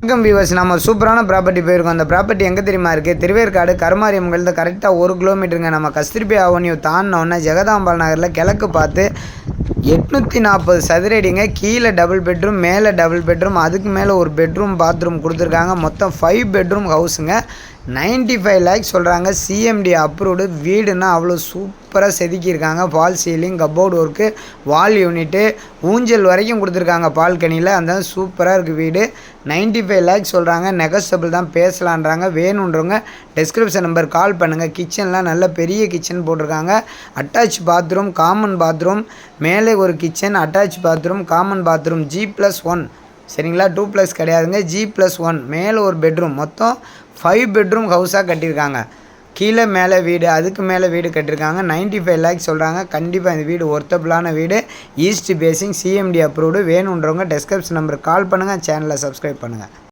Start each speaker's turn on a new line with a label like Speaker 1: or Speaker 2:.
Speaker 1: வணக்கம் வியூவர்ஸ், நம்ம ஒரு சூப்பரான ப்ராப்பர்ட்டி போயிருக்கோம். அந்த ப்ராப்பர்ட்டி எங்கே தெரியுமா இருக்குது? திருவேற்காடு கருமாரியம்மன்கிட்ட கரெக்டாக 1 கிலோமீட்டருங்க. நம்ம கஸ்தூர்பா அவென்யூ தாண்டினோன்னே ஜெகதாம்பாள் நகரில் கிழக்கு பார்த்து 840 சதுர அடிங்க. கீழே டபுள் பெட்ரூம், மேலே டபுள் பெட்ரூம், அதுக்கு மேலே ஒரு பெட்ரூம் பாத்ரூம் கொடுத்துருக்காங்க. மொத்தம் 5 பெட்ரூம் ஹவுஸுங்க. 95 lakhs சொல்கிறாங்க. CMD approved. வீடுன்னா அவ்வளோ சூப்பராக செதுக்கியிருக்காங்க. Fall ceiling, cupboard work, wall unit, ஊஞ்சல் வரைக்கும் கொடுத்துருக்காங்க பால்கனியில். அந்த சூப்பராக இருக்குது வீடு. 95 lakhs சொல்கிறாங்க. நெகோசியபிள் தான், பேசலான்றாங்க. வேணுன்றவங்க டிஸ்கிரிப்ஷன் நம்பர் கால் பண்ணுங்கள். கிச்சன்லாம் நல்ல பெரிய கிச்சன் போட்டிருக்காங்க. அட்டாச் பாத்ரூம், காமன் பாத்ரூம், மேலே ஒரு kitchen, attach bathroom, common bathroom, G+1 சரிங்களா? 2+ கிடையாதுங்க, G+1. மேலே ஒரு பெட்ரூம். மொத்தம் 5 பெட்ரூம் ஹவுஸாக கட்டியிருக்காங்க. கீழே மேலே வீடு, அதுக்கு மேலே வீடு கட்டியிருக்காங்க. 95 lakhs சொல்கிறாங்க. கண்டிப்பாக இந்த வீடு ஒர்த்தபிளான வீடு. East facing, CMT approved. வேணுன்றவங்க டிஸ்கிரிப்ஷன் நம்பர் கால் பண்ணுங்கள். சேனலை சப்ஸ்கிரைப் பண்ணுங்கள்.